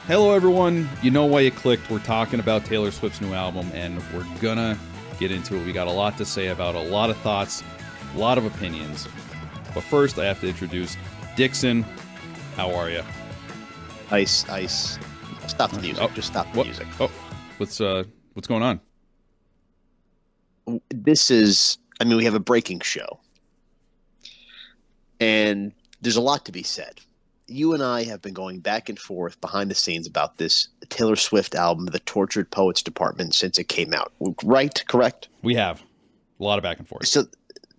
Hello, everyone. You know why you clicked. We're talking about Taylor Swift's new album, and we're gonna get into it. We got a lot to say about it, a lot of thoughts, a lot of opinions. But first, I have to introduce Dixon. How are you? Ice. Stop the music. Just stop the music. Oh, what's going on? We have a breaking show. And there's a lot to be said. You and I have been going back and forth behind the scenes about this Taylor Swift album, The Tortured Poets Department, since it came out. Right? Correct? We have a lot of back and forth. So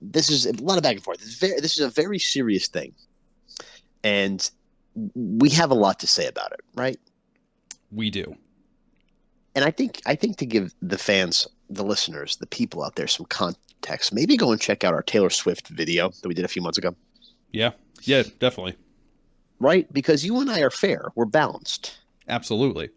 this is a lot of back and forth. This is a very serious thing. And we have a lot to say about it, right? We do. And I think to give the fans, the listeners, the people out there some context, maybe go and check out our Taylor Swift video that we did a few months ago. Yeah, definitely. Right? Because you and I are fair. We're balanced. Absolutely.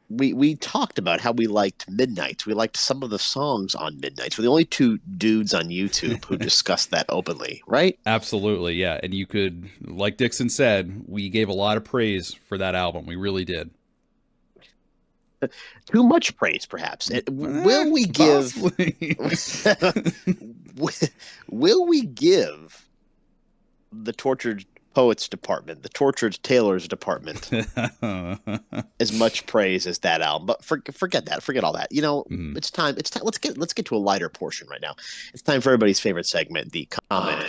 We talked about how we liked Midnights. We liked some of the songs on Midnights. We're the only two dudes on YouTube who discussed that openly, right? Absolutely, yeah. And you could, like Dixon said, we gave a lot of praise for that album. We really did. Too much praise, perhaps. Will we give? Will we give the Tortured Poets Department, the Tortured Taylors Department, as much praise as that album? But forget that. Forget all that. It's time. Let's get to a lighter portion right now. It's time for everybody's favorite segment, the comment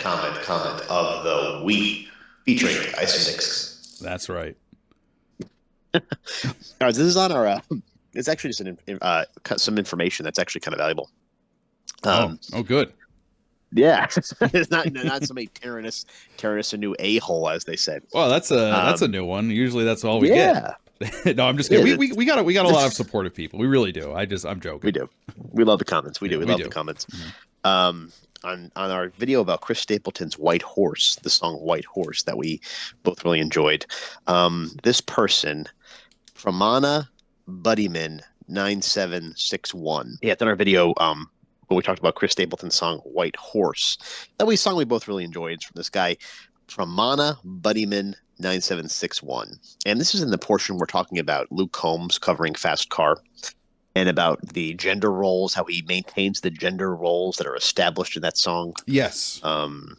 of the week, featuring Ice and Dixon. That's right. All right, this is on our. It's actually just some information that's actually kind of valuable. Good. Yeah, it's not somebody tearing us a new a-hole, as they said. Well, that's a new one. Usually, that's all we get. No, I'm just kidding. Yeah, we got a lot of supportive people. We really do. I'm joking. We do. We love the comments. We love the comments. Mm-hmm. On our video about Chris Stapleton's White Horse, the song White Horse that we both really enjoyed. This person, Pramana Buddyman 9761. Yeah, it's on our video when we talked about Chris Stapleton's song White Horse. That song we both really enjoyed. It's from this guy, Pramana Buddyman 9761. And this is in the portion we're talking about Luke Combs covering Fast Car and about the gender roles, how he maintains the gender roles that are established in that song. Yes.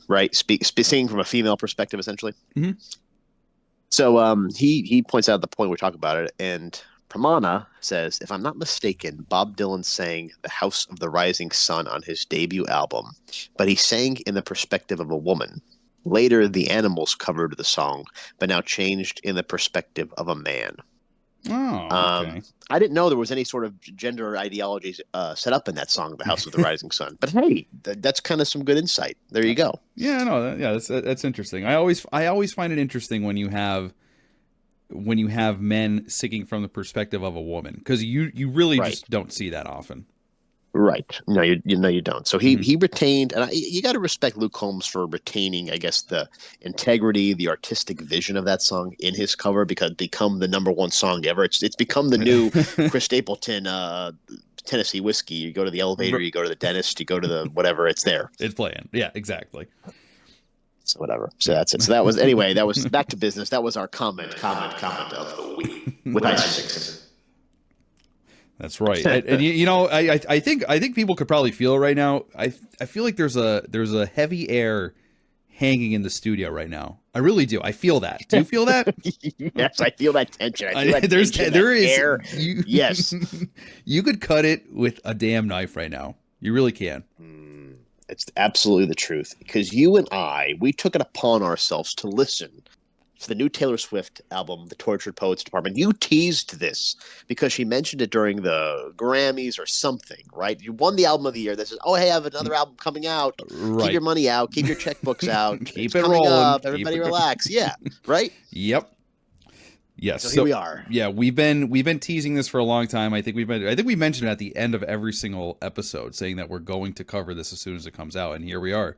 Right? Singing from a female perspective, essentially. Mm-hmm. So he points out the point we're talking about it, and Pramana says, if I'm not mistaken, Bob Dylan sang The House of the Rising Sun on his debut album, but he sang in the perspective of a woman. Later, the Animals covered the song, but now changed in the perspective of a man. Oh, okay. I didn't know there was any sort of gender ideologies set up in that song, The House of the Rising Sun. But hey, that's kind of some good insight. There you go. Yeah, no, that's interesting. I always find it interesting when you have men singing from the perspective of a woman, because you really just don't see that often. Right. No, you don't. So he retained, and you got to respect Luke Combs for retaining, I guess, the integrity, the artistic vision of that song in his cover, because it become the number one song ever. It's become the new Chris Stapleton Tennessee Whiskey. You go to the elevator, you go to the dentist, you go to the whatever, it's there. It's playing. Yeah, exactly. So whatever. So that's it. So that was back to business. That was our comment of the week with Ice and Dixon. That's right. And I think people could probably feel it right now. I feel like there's a heavy air hanging in the studio right now. I really do. I feel that. Do you feel that? Yes, I feel that tension. I feel that there is air. Yes. You could cut it with a damn knife right now. You really can. It's absolutely the truth, because you and we took it upon ourselves to listen to the new Taylor Swift album, The Tortured Poets Department. You teased this because she mentioned it during the Grammys or something, right? You won the album of the year. This is, I have another album coming out. Right. Keep your money out. Keep your checkbooks out. Keep it rolling. Up. Everybody relax. Yeah, right? Yep. Yes. So here we are. Yeah, we've been teasing this for a long time. I think we mentioned it at the end of every single episode, saying that we're going to cover this as soon as it comes out, and here we are.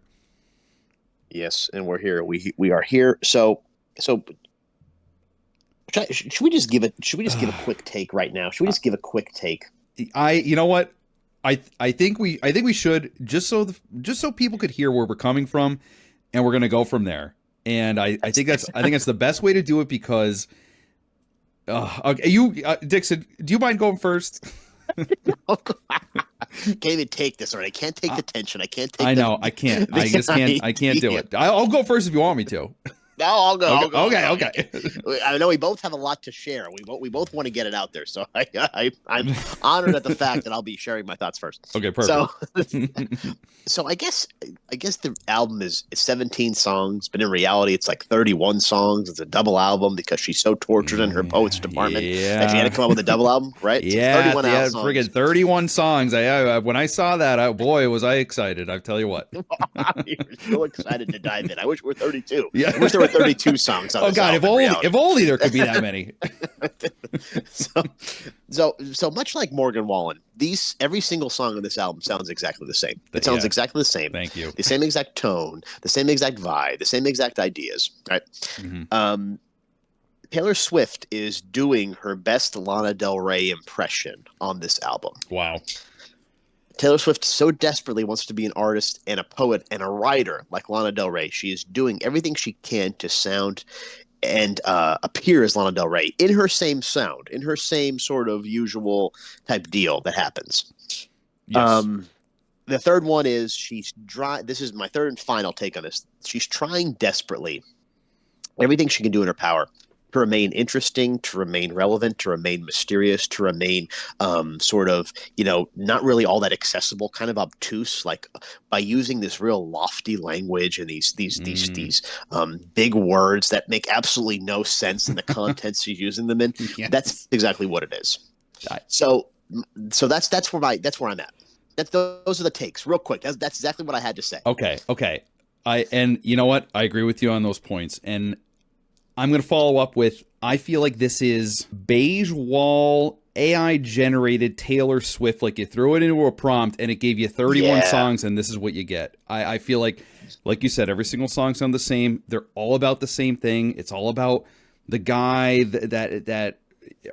Yes, and we're here. We are here. So should we just give a quick take right now? Should we just give a quick take? You know what? I think we should, just so people could hear where we're coming from, and we're gonna go from there. And I think that's the best way to do it, because Okay, Dixon, do you mind going first? Can't even take this, right? I can't take the tension. I can't take. I know, I can't. I just can't. I can't do it. I'll go first if you want me to. No, I'll go. Okay, I'll go. okay. I know we both have a lot to share. We both want to get it out there. So I'm honored at the fact that I'll be sharing my thoughts first. Okay, perfect. So I guess the album is 17 songs, but in reality it's like 31 songs. It's a double album because she's so tortured in her poets department that she had to come up with a double album, right? Yeah, so 31 yeah, songs. friggin' 31 songs. I when I saw that, boy, was I excited. I tell you what. You're so excited to dive in. I wish we were 32. Yeah. I wish there were 32 songs on Oh this God, album, if only there could be that many. So much like Morgan Wallen, every single song on this album sounds exactly the same. It sounds exactly the same. Thank you. The same exact tone, the same exact vibe, the same exact ideas. Right. Mm-hmm. Taylor Swift is doing her best Lana Del Rey impression on this album. Wow. Taylor Swift so desperately wants to be an artist and a poet and a writer like Lana Del Rey. She is doing everything she can to sound and appear as Lana Del Rey in her same sound, in her same sort of usual type deal that happens. Yes. The third one is this is my third and final take on this. She's trying desperately everything she can do in her power to remain interesting, to remain relevant, to remain mysterious, to remain sort of, not really all that accessible, kind of obtuse, like by using this real lofty language and these big words that make absolutely no sense in the contents she's using them in. Yes. That's exactly what it is. So that's where I'm at. Those are the takes, real quick. That's exactly what I had to say. Okay. And you know what? I agree with you on those points. And I'm going to follow up with, I feel like this is beige wall AI generated Taylor Swift. Like you throw it into a prompt and it gave you 31 songs and this is what you get. I feel like you said, every single song sounds the same. They're all about the same thing. It's all about the guy that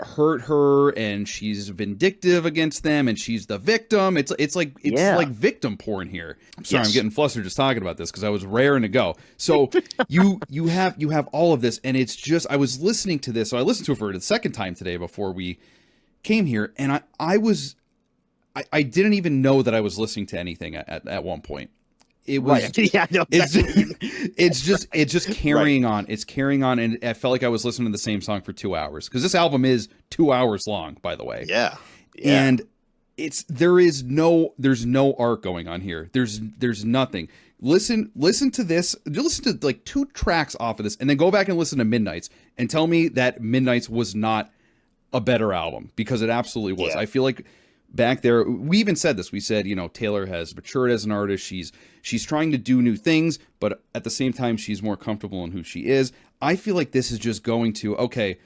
hurt her and she's vindictive against them and she's the victim. It's like victim porn here. I'm sorry, I'm getting flustered just talking about this because I was raring to go. So you have all of this, and it's just, I was listening to this. So I listened to it for the second time today before we came here, and I didn't even know that I was listening to anything at one point. It was it's just carrying on. It's carrying on, and I felt like I was listening to the same song for 2 hours because this album is 2 hours long, by the way. Yeah. And there's no arc going on here. There's nothing. Listen to this. Listen to like 2 tracks off of this, and then go back and listen to Midnight's and tell me that Midnight's was not a better album, because it absolutely was. I feel like back there, we even said this. We said, Taylor has matured as an artist. She's trying to do new things, but at the same time, she's more comfortable in who she is. I feel like this is just going to, okay,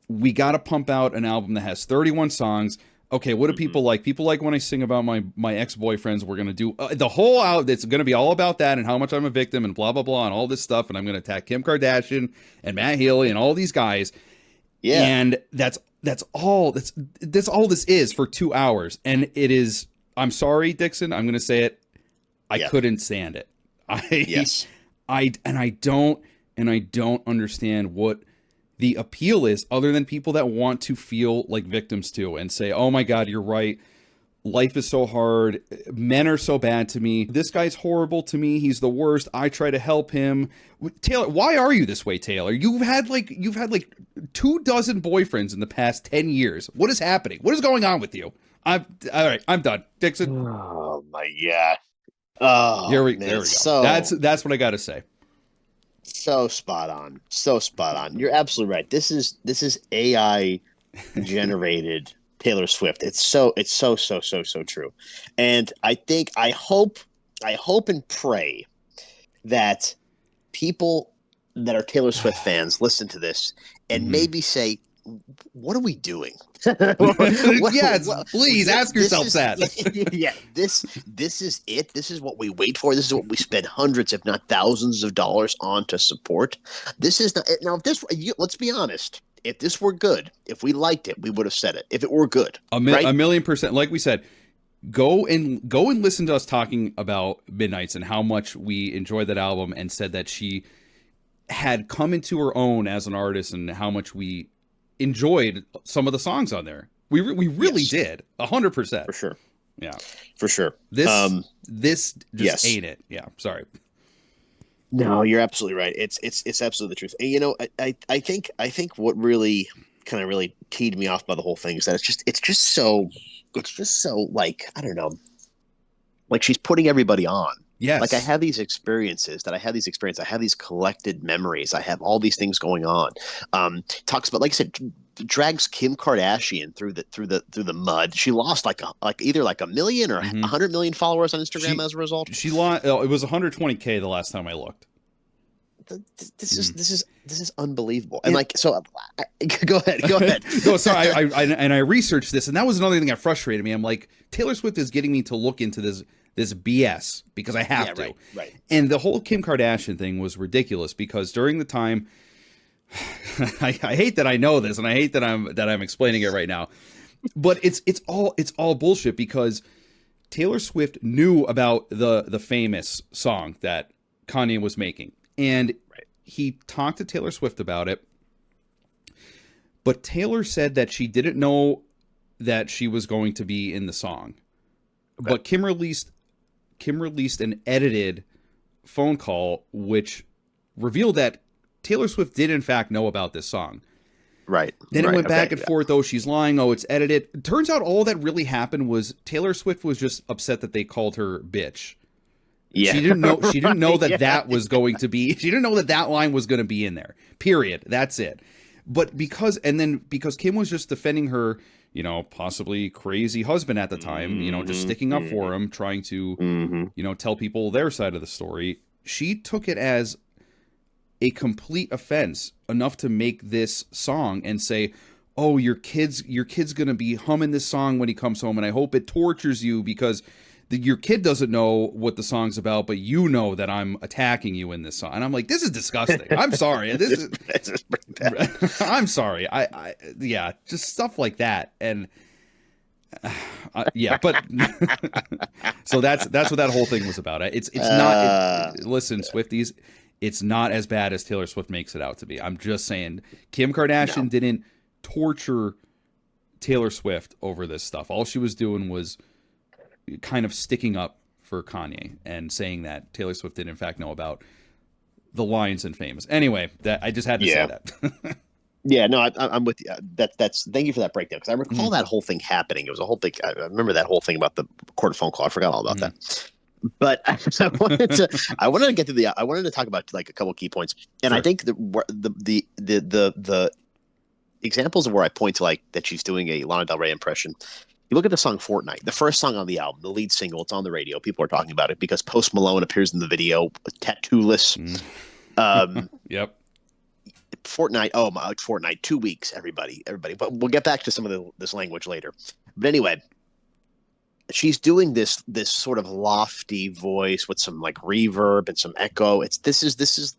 we got to pump out an album that has 31 songs. Okay, what do people like? People like when I sing about my ex-boyfriends. We're going to do the whole out. It's going to be all about that and how much I'm a victim and blah, blah, blah, and all this stuff. And I'm going to attack Kim Kardashian and Matt Healy and all these guys. Yeah. And that's all this is for 2 hours. And it is, I'm sorry, Dixon, I'm going to say it. I couldn't stand it. I don't understand what the appeal is, other than people that want to feel like victims too and say, oh my God, you're right. Life is so hard. Men are so bad to me. This guy's horrible to me. He's the worst. I try to help him. Taylor, why are you this way, Taylor? You've had like 24 boyfriends in the past 10 years. What is happening? What is going on with you? All right. I'm done. Dixon. Oh my God. Oh, there we go. So, that's what I got to say. So spot on. You're absolutely right. This is AI generated Taylor Swift. It's so true. And I hope and pray that people that are Taylor Swift fans listen to this and maybe say, what are we doing? Please ask yourself that. This is it. This is what we wait for. This is what we spend hundreds, if not thousands of dollars on to support. This is not, now, let's be honest. If this were good, if we liked it, we would have said it. If it were good, a million percent. Like we said, go and listen to us talking about Midnight's and how much we enjoyed that album, and said that she had come into her own as an artist and how much we enjoyed some of the songs on there. We really did 100%. For sure. Yeah, For sure. This just yes. ain't it. Yeah, sorry. No, you're absolutely right. It's absolutely the truth. And, you know, I think what really kind of really teed me off by the whole thing is that it's just so like, I don't know, like she's putting everybody on. Like I Yes. have these experiences I have these collected memories. I have all these things going on. Talks about, like I said, drags Kim Kardashian through the mud. She lost either like a million or 100 million followers on Instagram as a result. She lost. It was 120K the last time I looked. This is unbelievable. And like, so go ahead. No, sorry. I researched this, and that was another thing that frustrated me. I'm like, Taylor Swift is getting me to look into this BS because I have to. Right. And the whole Kim Kardashian thing was ridiculous because during the time, I hate that I know this, and I hate that I'm explaining it right now, but it's all bullshit because Taylor Swift knew about the famous song that Kanye was making, and he talked to Taylor Swift about it. But Taylor said that she didn't know that she was going to be in the song. Okay. But Kim released an edited phone call which revealed that Taylor Swift did in fact know about this song. Right. Then it went back and forth. Oh, she's lying. Oh, it's edited. It turns out all that really happened was Taylor Swift was just upset that they called her bitch. Yeah. She didn't know. She didn't know that that was going to be. She didn't know that line was going to be in there. Period. That's it. But because Kim was just defending her, you know, possibly crazy husband at the time, you know, just sticking up for him, trying to, you know, tell people their side of the story. She took it as a complete offense enough to make this song and say, "Oh, your kid's going to be humming this song when he comes home, and I hope it tortures you because your kid doesn't know what the song's about, but you know that I'm attacking you in this song." And I'm like, this is disgusting. I'm sorry. This is pretty bad. I'm sorry. Yeah, just stuff like that. And yeah, but so that's what that whole thing was about. It's not. Listen, Swifties, it's not as bad as Taylor Swift makes it out to be. I'm just saying, Kim Kardashian didn't torture Taylor Swift over this stuff. All she was doing was kind of sticking up for Kanye and saying that Taylor Swift did in fact know about the lines in Famous. Anyway, that I just had to say that. Yeah, no, I'm with you. That's thank you for that breakdown because I recall that whole thing happening. It was a whole thing. I remember that whole thing about the recorded phone call. I forgot all about that. But I wanted to get to I wanted to talk about like a couple key points, and I think the examples of where I point to like that she's doing a Lana Del Rey impression. You look at the song Fortnite, the first song on the album, the lead single. It's on the radio. People are talking about it because Post Malone appears in the video, tattoo-less. Yep. Fortnite. Oh my, Fortnite. 2 weeks, everybody. But we'll get back to some of this language later. But anyway, she's doing this sort of lofty voice with some like reverb and some echo. This is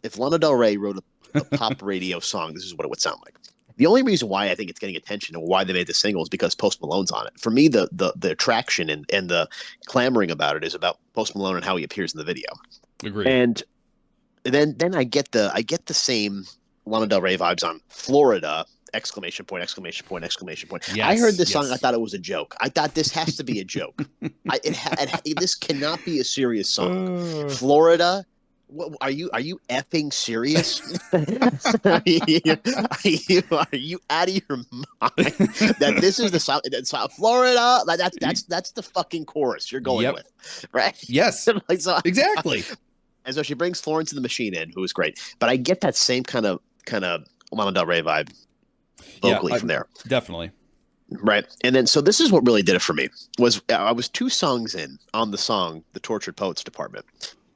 if Lana Del Rey wrote a pop radio song, this is what it would sound like. The only reason why I think it's getting attention and why they made the single is because Post Malone's on it. For me, the attraction and the clamoring about it is about Post Malone and how he appears in the video. Agreed. And then I get the same Lana Del Rey vibes on Florida! ! Yes, I heard this song. I thought it was a joke. I thought this has to be a joke. This cannot be a serious song. Florida. What, are you effing serious? are you out of your mind? That this is the song, Florida. That's the fucking chorus you're going with, right? Yes, exactly. And so she brings Florence and the Machine in, who is great. But I get that same kind of Lana Del Rey vibe vocally from there, definitely. Right. And then so this is what really did it for me was I was 2 songs in on the song "The Tortured Poets Department."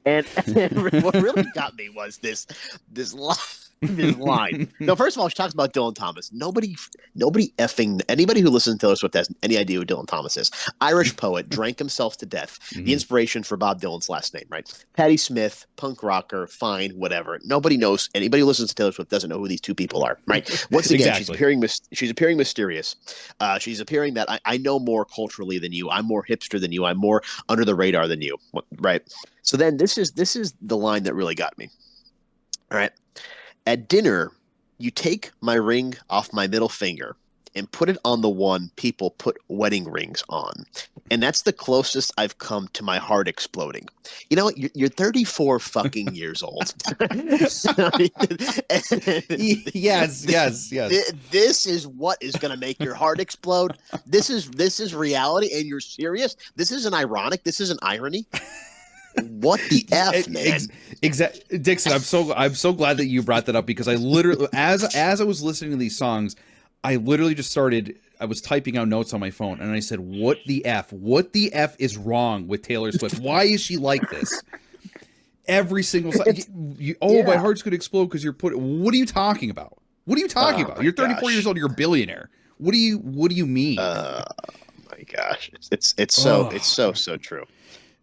And what really got me was this line. No, first of all, she talks about Dylan Thomas. Nobody effing anybody who listens to Taylor Swift has any idea who Dylan Thomas is. Irish poet, drank himself to death. The inspiration for Bob Dylan's last name, right? Patti Smith, punk rocker, fine, whatever. Nobody knows. Anybody who listens to Taylor Swift doesn't know who these 2 people are, right? Once again, she's appearing mysterious. She's appearing that I know more culturally than you. I'm more hipster than you. I'm more under the radar than you, right? So then this is the line that really got me. All right. At dinner, You take my ring off my middle finger and put it on the one people put wedding rings on. And that's the closest I've come to my heart exploding. You know what? You're 34 fucking years old. Yes. This is what is going to make your heart explode. This is reality, and you're serious. This isn't ironic. This isn't irony. What the F, man? Exactly, Dixon. I'm so glad that you brought that up, because I literally, as I was listening to these songs, I literally just started. I was typing out notes on my phone, and I said, "What the F? What the F is wrong with Taylor Swift? Why is she like this?" Every single song. My heart's gonna explode because you're putting. What are you talking about? What are you talking about? You're 34 years old. You're a billionaire. What do you mean? Oh my gosh, it's so true.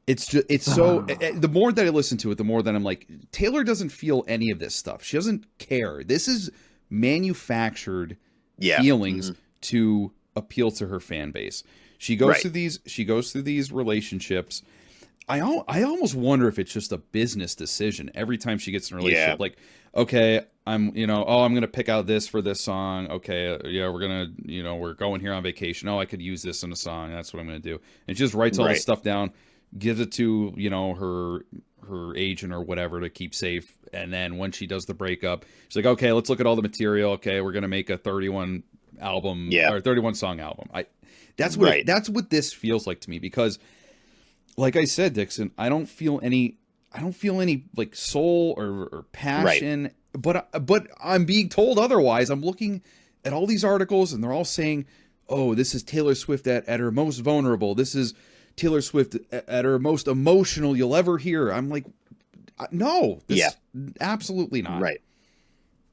It's so the more that I listen to it, the more that I'm like, Taylor doesn't feel any of this stuff. She doesn't care. This is manufactured feelings to appeal to her fan base. She goes through these relationships. I almost wonder if it's just a business decision every time she gets in a relationship. Like, okay, I'm going to pick out this for this song. Okay, we're going here on vacation. Oh, I could use this in a song. That's what I'm going to do. And she just writes all this stuff down, gives it to, her agent or whatever to keep safe. And then when she does the breakup, she's like, okay, let's look at all the material. Okay, we're going to make a 31 album or 31 song album. That's what this feels like to me, because like I said, Dixon, I don't feel any like soul or passion, but I'm being told otherwise. I'm looking at all these articles and they're all saying, oh, this is Taylor Swift at her most vulnerable. This is Taylor Swift at her most emotional you'll ever hear. I'm like, no, absolutely not.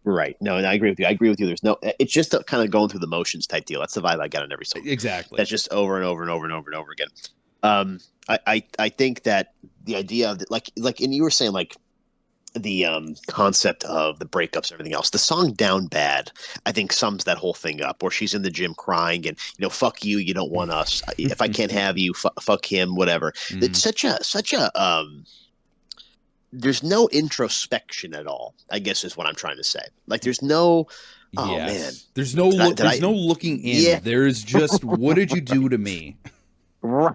Right. No, and I agree with you. There's no, it's just a kind of going through the motions type deal. That's the vibe I got on every song. Exactly. That's just over and over and over and over and over again. I think that the idea of like, and you were saying like the concept of the breakups and everything else, the song Down Bad, I think sums that whole thing up, where she's in the gym crying and, fuck you, you don't want us. If I can't have you, fuck him, whatever. It's such a, there's no introspection at all, I guess is what I'm trying to say. Like there's no, man, there's no no looking in. Yeah. There's just, what did you do to me? Right.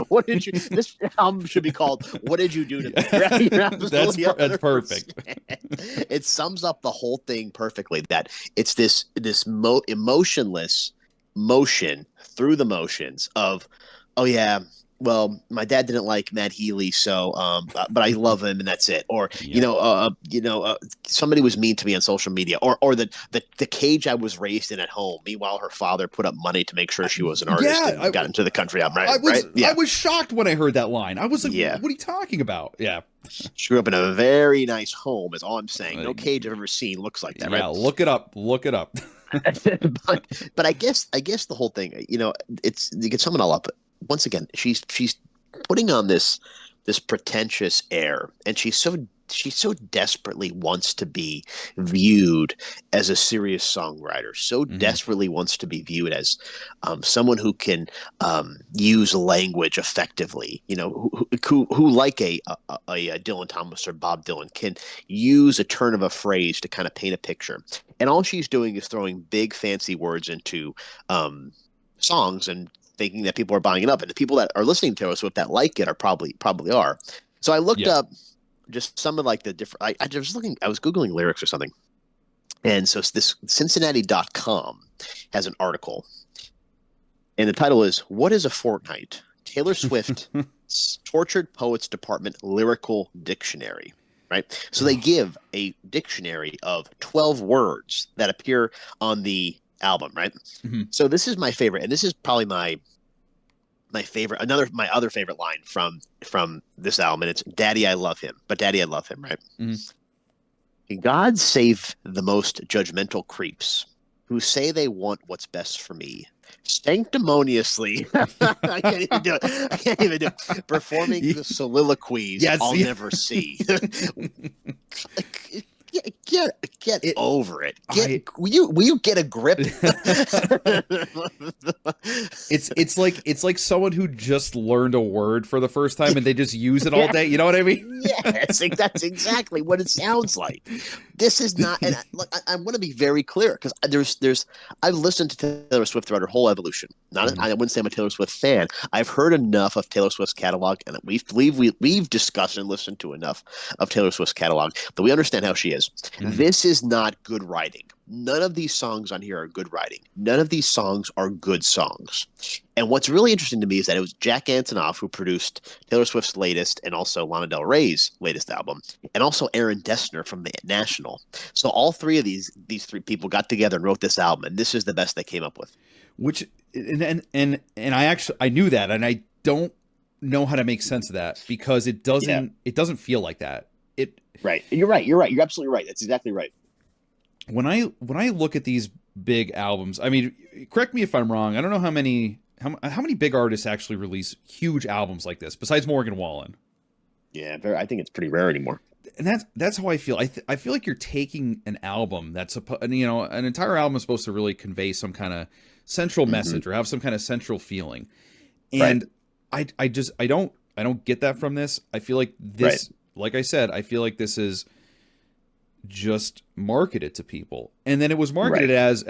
What did you? This album should be called "What Did You Do to Me?" Right? That's perfect. It sums up the whole thing perfectly. That it's this emotionless motion through the motions of, oh yeah, well, my dad didn't like Matt Healy, so but I love him, and that's it. Or somebody was mean to me on social media, or the cage I was raised in at home. Meanwhile, her father put up money to make sure she was an artist and got into the country album. I was shocked when I heard that line. I was like, what are you talking about? Yeah. She grew up in a very nice home, is all I'm saying. No cage I've ever seen looks like that, right? Yeah, look it up. but I guess the whole thing, it's, you can sum it all up. Once again, she's putting on this pretentious air, and she so desperately wants to be viewed as a serious songwriter. So desperately wants to be viewed as someone who can use language effectively. Who like a Dylan Thomas or Bob Dylan can use a turn of a phrase to kind of paint a picture. And all she's doing is throwing big fancy words into songs and thinking that people are buying it up, and the people that are listening to us with that like it are probably are. So I looked up just some of like the different. I was Googling lyrics or something, and so this Cincinnati.com has an article, and the title is "What is a Fortnight? Taylor Swift Tortured Poets Department Lyrical Dictionary." Right, so they give a dictionary of 12 words that appear on the album, right? So this is my favorite, and this is probably my favorite, my other favorite line from this album, and it's "Daddy, I love him," but "Daddy, I love him," right? God save the most judgmental creeps who say they want what's best for me. Sanctimoniously, I can't even do it. Performing the soliloquies I'll never see. Get It, over it. I, Will you get a grip? it's like someone who just learned a word for the first time and they just use it all day. You know what I mean? Yeah, that's exactly what it sounds like. This is not, and look, I want to be very clear because I've listened to Taylor Swift throughout her whole evolution. Not, Mhm. I wouldn't say I'm a Taylor Swift fan. I've heard enough of Taylor Swift's catalog, and we've discussed and listened to enough of Taylor Swift's catalog that we understand how she is. Mhm. This is not good writing. None of these songs on here are good writing. None of these songs are good songs. And what's really interesting to me is that it was Jack Antonoff who produced Taylor Swift's latest and also Lana Del Rey's latest album, and also Aaron Dessner from the National. So all three of these three people got together and wrote this album, and this is the best they came up with. Which and I knew that, and I don't know how to make sense of that because Yeah, it doesn't feel like that. It right. You're right. You're right. You're absolutely right. That's exactly right. when I look at these big albums, I mean, correct me if I'm wrong. I don't know how many big artists actually release huge albums like this besides Morgan Wallen. Yeah, very, I think it's pretty rare anymore. And that's how I feel. I feel like you're taking an album that's an entire album is supposed to really convey some kind of central Hmm. message or have some kind of central feeling. Right. And I don't get that from this. I feel like Right. this, like I said, I feel like this is just marketed to people. And then it was marketed Right. as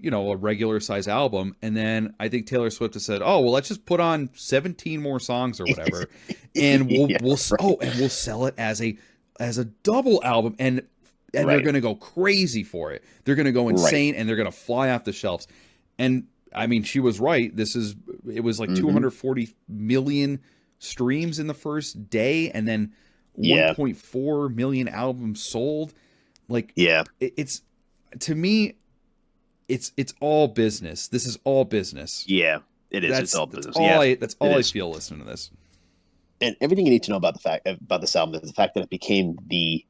a regular size album. And then I think Taylor Swift has said, "Oh, well, let's just put on 17 more songs or whatever, and Yeah. Right. we'll sell it as a double album." And they're Right. going to go crazy for it. They're going to go Right. insane and they're going to fly off the shelves. And I mean, she was right. It was like Hmm. 240 million streams in the first day and then Yeah. 1.4 million albums sold. Like Yeah. it's to me it's all business. This is all business. Yeah. It is. It's all That's business. all Yeah. that's It all I is. feel listening to this. And everything you need to know about this album is the fact that it became the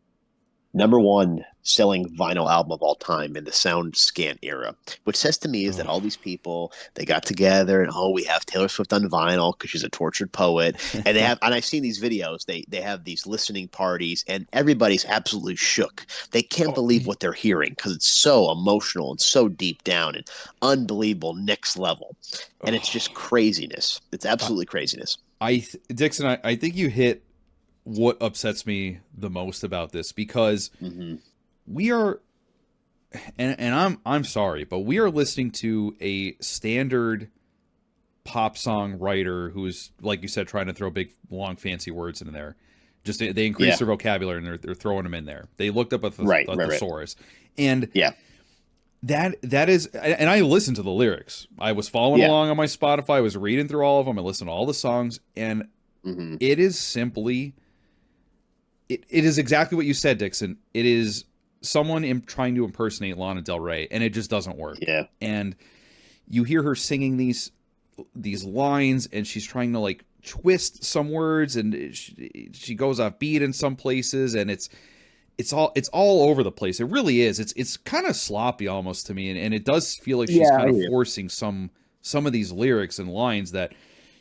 number one selling vinyl album of all time in the sound scan era, which says to me is that Oh. all these people, they got together and, oh, we have Taylor Swift on vinyl because she's a tortured poet, and and I've seen these videos, they have these listening parties and everybody's absolutely shook. They can't Oh, believe what they're hearing because it's so emotional and so deep down and unbelievable, next level, and it's just oh. craziness. It's absolutely craziness. Dixon, I think you hit what upsets me the most about this because Hmm. we are and I'm sorry, but we are listening to a standard pop song writer who's, like you said, trying to throw big long fancy words in there. Just they increase Yeah. their vocabulary and they're throwing them in there. They looked up a, Right. a Right. Right. thesaurus. And Yeah. that is, and I listened to the lyrics. I was following Yeah. along on my Spotify. I was reading through all of them. I listened to all the songs, and Hmm. it is simply, it is exactly what you said, Dixon. It is someone trying to impersonate Lana Del Rey, and it just doesn't work. Yeah. And you hear her singing these lines, and she's trying to like twist some words, and she goes off beat in some places, and it's all over the place. It really is. It's kind of sloppy almost to me, and it does feel like she's Yeah. kind of forcing some of these lyrics and lines that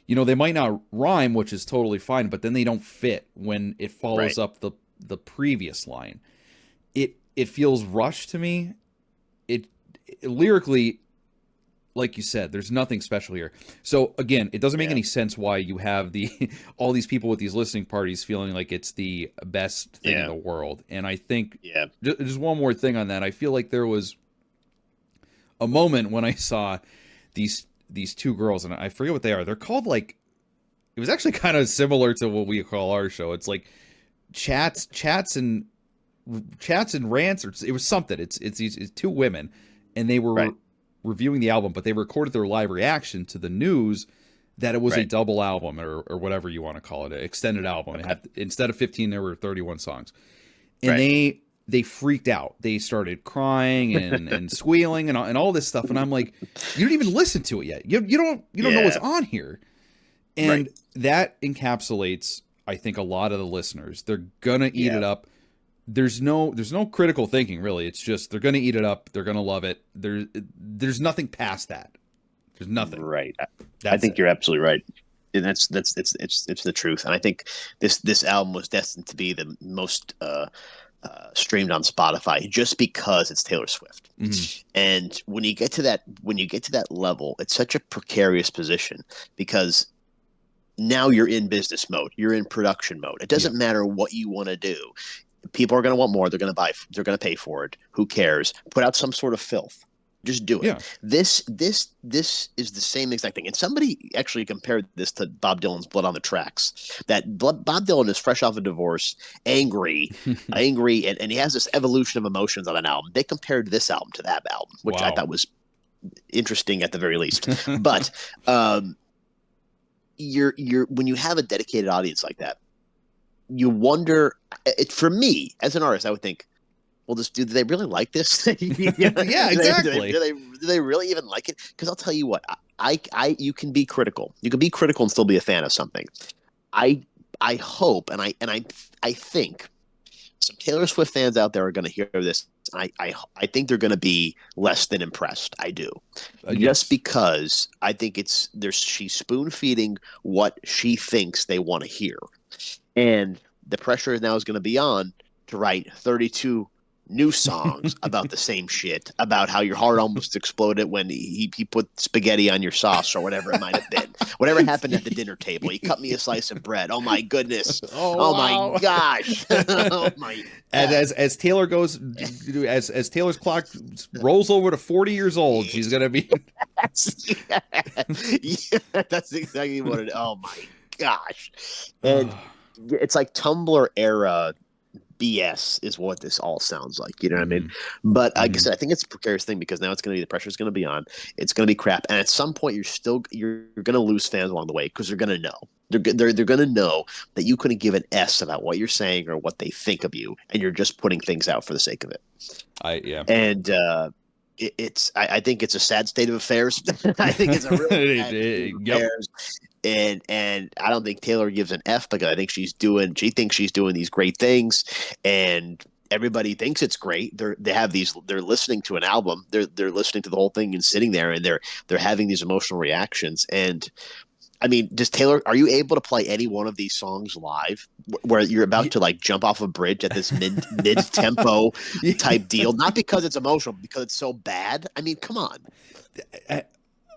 they might not rhyme, which is totally fine, but then they don't fit when it follows Right. up the previous line. It feels rushed to me. It lyrically, like you said, there's nothing special here. So again, it doesn't make Yeah. any sense why you have all these people with these listening parties feeling like it's the best thing in Yeah. the world. And I think Yeah. just one more thing on that. I feel like there was a moment when I saw these two girls, and I forget what they are. They're called like, it was actually kind of similar to what we call our show. It's like chats and rants, or it was something. It's two women, and they were Right. reviewing the album, but they recorded their live reaction to the news that it was a Right. double album or whatever you want to call it, an extended album. It had, instead of 15, there were 31 songs, and Right. they freaked out. They started crying and squealing and all this stuff, and I'm like, you don't even listen to it yet. You don't know what's Yeah. on here, and Right. that encapsulates, I think, a lot of the listeners. They're gonna eat Yeah. it up. There's no critical thinking really. It's just they're gonna eat it up. They're gonna love it. There's nothing past that. There's nothing. Right. I That's think it. you're absolutely right. And it's the truth. And I think this album was destined to be the most streamed on Spotify just because it's Taylor Swift. Hmm. And when you get to that level, it's such a precarious position because now you're in business mode, you're in production mode. It Yeah. doesn't matter what you want to do. People are going to want more. They're going to buy. They're going to pay for it. Who cares? Put out some sort of filth. Just do it. Yeah. This is the same exact thing. And somebody actually compared this to Bob Dylan's "Blood on the Tracks." Bob Dylan is fresh off a divorce, angry, and he has this evolution of emotions on an album. They compared this album to that album, which I Wow. thought was interesting at the very least. But you're when you have a dedicated audience like that, you wonder. For me as an artist, I would think, well, do they really like this? Yeah, exactly. Do they really even like it? Because I'll tell you what, you can be critical. You can be critical and still be a fan of something. I I hope and I think some Taylor Swift fans out there are going to hear this. I think they're going to be less than impressed. I do, just Yes. because I think she's spoon feeding what she thinks they want to hear, and the pressure now is going to be on to write 32 new songs about the same shit, about how your heart almost exploded when he put spaghetti on your sauce or whatever it might have been. Whatever happened at the dinner table. He cut me a slice of bread. Oh my goodness. Oh Oh my wow. gosh. Oh my And God. as Taylor goes, as Taylor's clock rolls over to 40 years old, she's gonna be. Yeah. Yeah, that's exactly what it is. Oh my gosh. And it's like Tumblr era BS is what this all sounds like. You know what I mean? But like I Mhm. said, I think it's a precarious thing because now it's going to be the pressure is going to be on. It's going to be crap, and at some point you're going to lose fans along the way because they're going to know they're going to know that you couldn't give an S about what you're saying or what they think of you, and you're just putting things out for the sake of it. Yeah. And I think it's a sad state of affairs. I think it's a really sad state of Yep. affairs, and I don't think Taylor gives an F because I think she thinks she's doing these great things, and everybody thinks it's great. They're listening to an album, they're listening to the whole thing and sitting there, and they're having these emotional reactions. And I mean, does Taylor? Are you able to play any one of these songs live, where you're about to like jump off a bridge at this mid tempo type deal? Not because it's emotional, but because it's so bad. I mean, come on.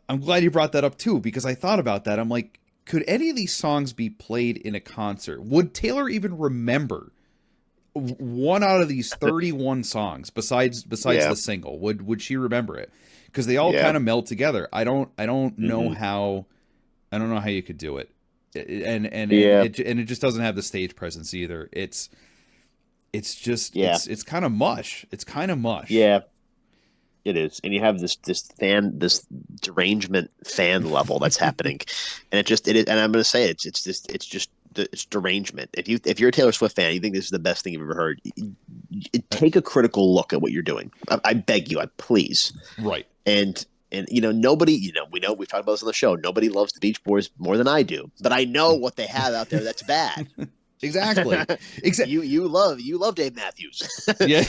I'm glad you brought that up too, because I thought about that. I'm like, could any of these songs be played in a concert? Would Taylor even remember one out of these 31 songs besides Yeah, the single? Would she remember it? Because they all yeah. kind of meld together. I don't know Hmm. how you could do it. Yeah, And it just doesn't have the stage presence either. It's just yeah, it's kind of mush. It's kind of mush. yeah. It is, and you have this derangement fan level that's happening, and it is. And I'm going to say it's derangement. If you're a Taylor Swift fan, you think this is the best thing you've ever heard. Take a critical look at what you're doing. I beg you, I please. Right. And nobody, we know we've talked about this on the show. Nobody loves the Beach Boys more than I do, but I know what they have out there that's bad. Exactly. Exactly. You love Dave Matthews. Yeah,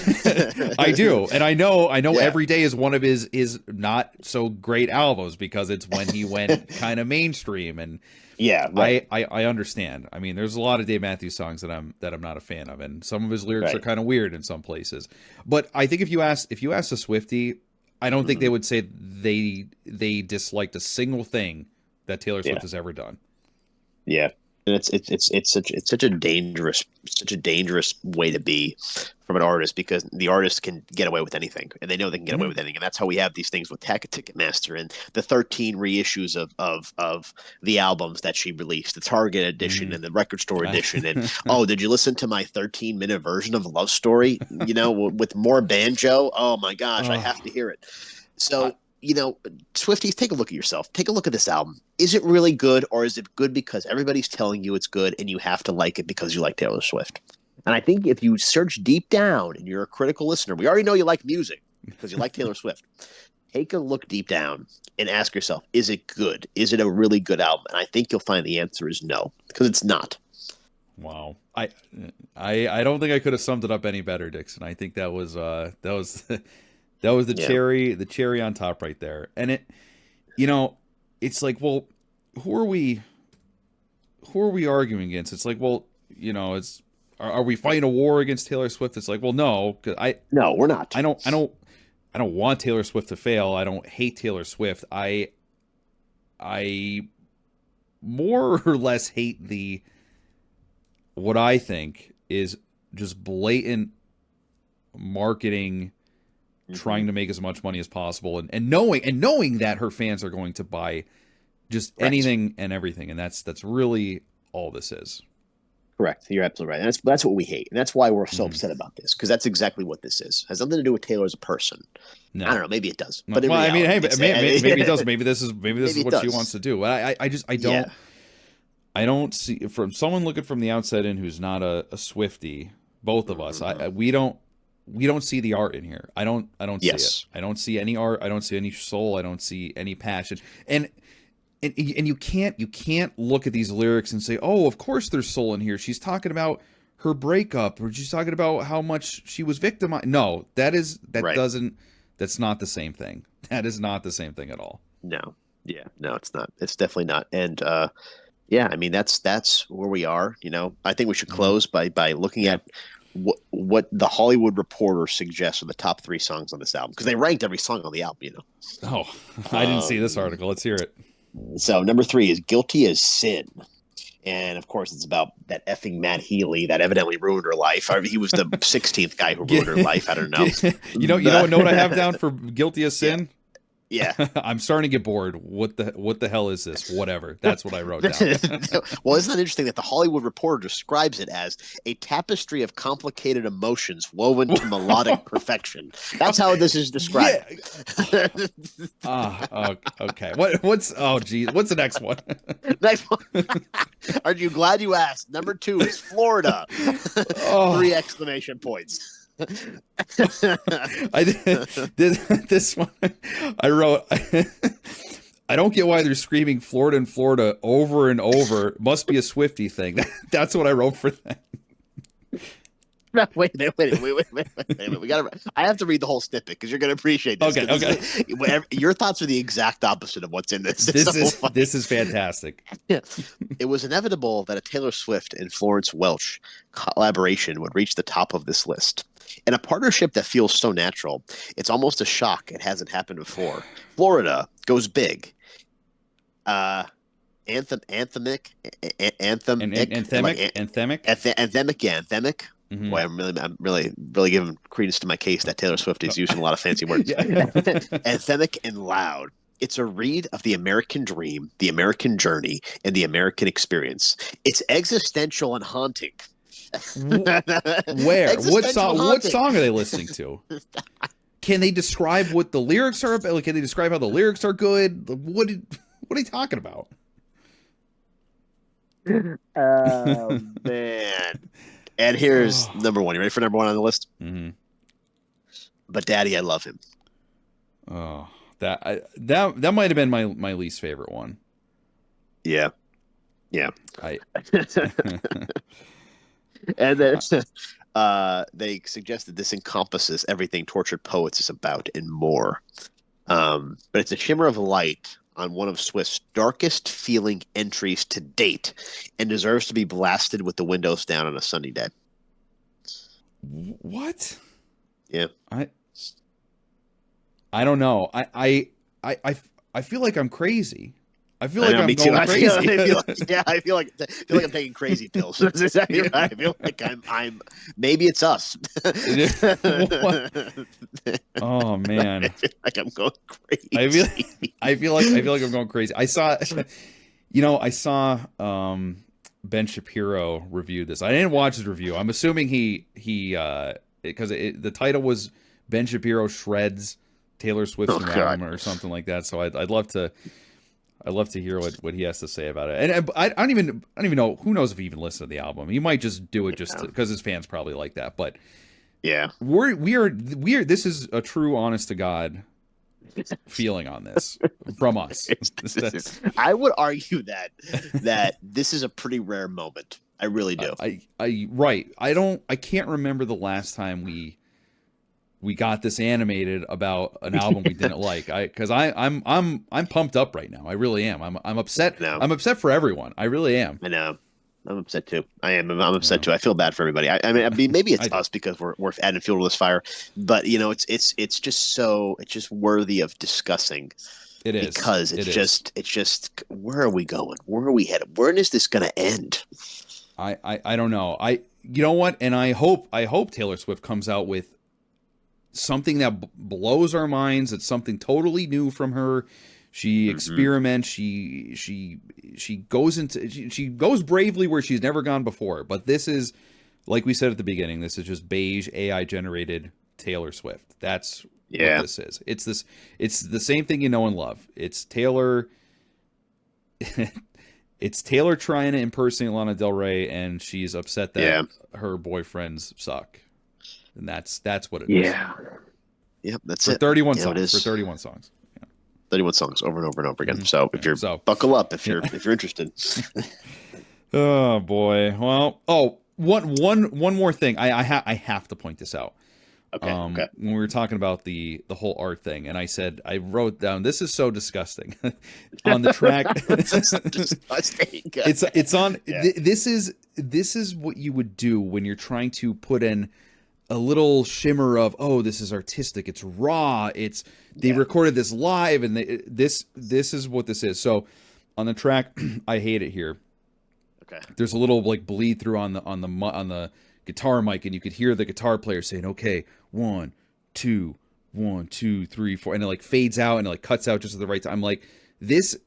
I do, and I know Yeah, Every Day is one of his not so great albums because it's when he went kind of mainstream, and yeah, right, I understand. I mean, there's a lot of Dave Matthews songs that I'm not a fan of, and some of his lyrics are right. kind of weird in some places. But I think if you ask a Swiftie, I don't think they Hmm. would say they disliked a single thing that Taylor Swift Yeah, has ever done. yeah. And it's such a dangerous way to be from an artist because the artist can get away with anything and they know they can get away Hmm. with anything, and that's how we have these things with Ticketmaster and the 13 reissues of the albums that she released, the Target edition Hmm. and the record store edition. And oh, did you listen to my 13-minute version of Love Story, with more banjo? Oh my gosh, I have Oh, to hear it. I, So, Swifties, take a look at yourself. Take a look at this album. Is it really good, or is it good because everybody's telling you it's good and you have to like it because you like Taylor Swift? And I think if you search deep down and you're a critical listener, we already know you like music because you like Taylor Swift. Take a look deep down and ask yourself, is it good? Is it a really good album? And I think you'll find the answer is no, because it's not. wow. I don't think I could have summed it up any better, Dixon. I think that was Yeah. the cherry on top right there. And you know, it's like, well, who are we who are we arguing against? It's like, well, it's are we fighting a war against Taylor Swift? It's like, well, no, 'cause No, we're not. I don't want Taylor Swift to fail. I don't hate Taylor Swift. I more or less hate what I think is just blatant marketing, trying to make as much money as possible, and knowing that her fans are going to buy just anything and everything, and that's really all this is. Correct. You're absolutely right. And that's what we hate. And that's why we're so upset about this, because that's exactly what this is. It has nothing to do with Taylor as a person. No. I don't know. Maybe it does. But well, reality, I mean, hey, maybe it does. Maybe this is what she wants to do. I don't see, from someone looking from the outside in who's not a Swiftie, both of us, we don't see the art in here. I don't see it. I don't see any art. I don't see any soul. I don't see any passion. And you can't look at these lyrics and say, oh, of course there's soul in here. She's talking about her breakup, or she's talking about how much she was victimized. No, that's not the same thing. That is not the same thing at all. No. Yeah. No, it's not. It's definitely not. And yeah, I mean, that's where we are. You know, I think we should close by looking at what the Hollywood Reporter suggests are the top 3 songs on this album, because they ranked every song on the album, you know. Oh, I didn't see this article. Let's hear it. So number 3 is Guilty as Sin. And of course, it's about that effing Matt Healy that evidently ruined her life. I mean, he was the 16th guy who ruined her life. I don't know. You know what I have down for Guilty as Sin? Yeah. I'm starting to get bored. What the hell is this? Whatever. That's what I wrote down. Well, isn't that interesting that the Hollywood Reporter describes it as a tapestry of complicated emotions woven to melodic perfection? That's how this is described. Yeah. Okay. What's the next one? Next one. Aren't you glad you asked? Number 2 is Florida. 3 exclamation points. I did this one. I wrote, I don't get why they're screaming Florida and Florida over and over. Must be a Swiftie thing. That's what I wrote for that. Wait. We gotta. I have to read the whole snippet because you're gonna appreciate this. Okay. Your thoughts are the exact opposite of what's in this. This is fantastic. Yeah. It was inevitable that a Taylor Swift and Florence Welch collaboration would reach the top of this list. In a partnership that feels so natural, it's almost a shock it hasn't happened before. Florida goes big. Anthemic. Mm-hmm. Boy, I'm really giving credence to my case that Taylor Swift is using a lot of fancy words. Anthemic and loud. It's a read of the American dream, the American journey, and the American experience. It's existential and haunting. Where? What song are they listening to? Can they describe what the lyrics are about? Can they describe how the lyrics are good? What are you talking about? Oh man. And here's number 1. You ready for number 1 on the list? Mm-hmm. But Daddy, I Love Him. Oh, that might have been my least favorite one. Yeah. And then they suggest that this encompasses everything Tortured Poets is about and more. But it's a shimmer of light on one of Swift's darkest feeling entries to date, and deserves to be blasted with the windows down on a sunny day. What? Yeah. I don't know. I feel like I'm crazy. I feel like I'm going crazy. I feel like I'm taking crazy pills. That's exactly right. I feel like I'm maybe it's us. Oh man. I feel like I'm going crazy. I feel like I'm going crazy. I saw Ben Shapiro reviewed this. I didn't watch his review. I'm assuming he because the title was Ben Shapiro shreds Taylor Swift's new album or something like that. So I'd love to hear what he has to say about it. And I don't even know, who knows if he even listened to the album. He might just do it just because his fans probably like that. But yeah, we are this is a true honest to God feeling on this from us. I would argue that this is a pretty rare moment. I really do. I can't remember the last time we got this animated about an album we didn't like. Because I'm pumped up right now. I really am. I'm upset. No. I'm upset for everyone. I really am. I know. I'm upset too. I am. I'm upset too. I feel bad for everybody. I mean, maybe it's us because we're adding fuel to this fire, but you know, it's just worthy of discussing. It is because it's just where are we going? Where are we headed? When is this going to end? I don't know. You know what? And I hope Taylor Swift comes out with something that blows our minds. It's something totally new from her. She experiments. She goes bravely where she's never gone before. But this is, like we said at the beginning, this is just beige AI generated Taylor Swift. That's what this is. It's the same thing you know and love. It's Taylor. It's Taylor trying to impersonate Lana Del Rey, and she's upset that her boyfriends suck, and that's what it is. Yep, that's for it. 31 songs. For 31 songs. 31 songs over and over and over again. So if you're buckle up if you're interested. Oh boy. Well, one more thing. I have to point this out. Okay. When we were talking about the whole art thing, and I wrote down, this is so disgusting on the track. Disgusting. It's on. Yeah. This is what you would do when you're trying to put in a little shimmer of, oh, this is artistic. It's raw. They recorded this live, and this is what this is. So on the track, I hate it here. Okay. There's a little like bleed through on the guitar mic, and you could hear the guitar player saying, okay, 1 2 1 2 3 4, and it like fades out and it like cuts out just at the right time. I'm like, this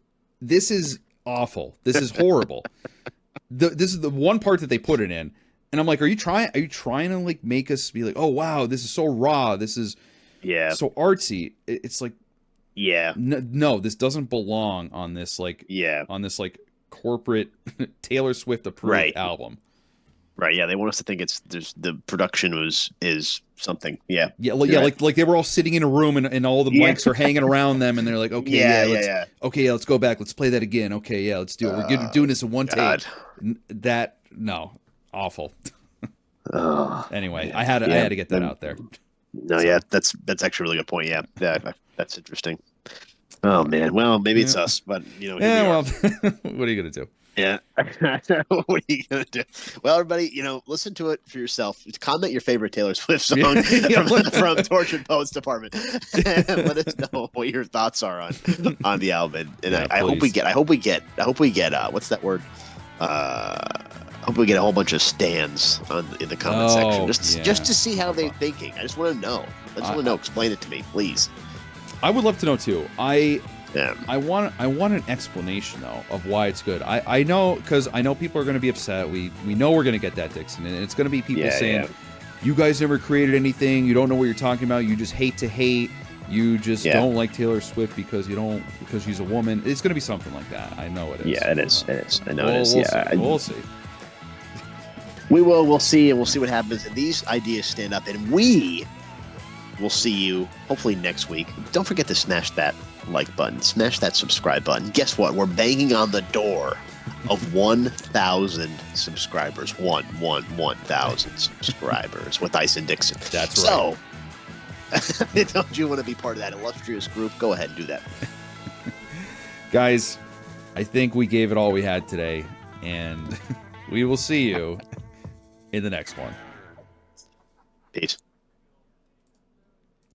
is awful. This is horrible. This is the one part that they put it in, and I'm like, are you trying to like make us be like, oh wow, this is so raw, this is so artsy? It's like, no, this doesn't belong on this like corporate Taylor Swift approved album. Right, yeah, they want us to think the production is something. Yeah, like they were all sitting in a room and all the mics are hanging around them, and they're like, okay, let's go back, let's play that again. Okay, yeah, let's do it. We're doing this in one take. Awful. Anyway, man. I had to get that out there. No, that's actually a really good point. Yeah, that's interesting. Oh man, well maybe it's us, but you know. What are you gonna do? Yeah. What are you going to do? Well, everybody, listen to it for yourself. Comment your favorite Taylor Swift song from Tortured Poets Department. And let us know what your thoughts are on the album. And I hope we get what's that word? I hope we get a whole bunch of stands in the comment section just to see how they're thinking. I just want to know. I just want to know. Explain it to me, please. I would love to know too. I want an explanation though of why it's good. I know, because I know people are going to be upset. We know we're going to get that, Dixon, and it's going to be people saying, "You guys never created anything. You don't know what you're talking about. You just hate to hate. You just don't like Taylor Swift because she's a woman." It's going to be something like that. I know it is. Yeah, it is. It is. I know it is. We'll see. We will. We'll see, and we'll see what happens. And these ideas stand up, and we will see you hopefully next week. Don't forget to smash that like button, smash that subscribe button. Guess what? We're banging on the door of 1,000 subscribers. 1,000 subscribers with Ice and Dixon. That's right. So, don't you want to be part of that illustrious group? Go ahead and do that. Guys, I think we gave it all we had today, and we will see you in the next one. Peace.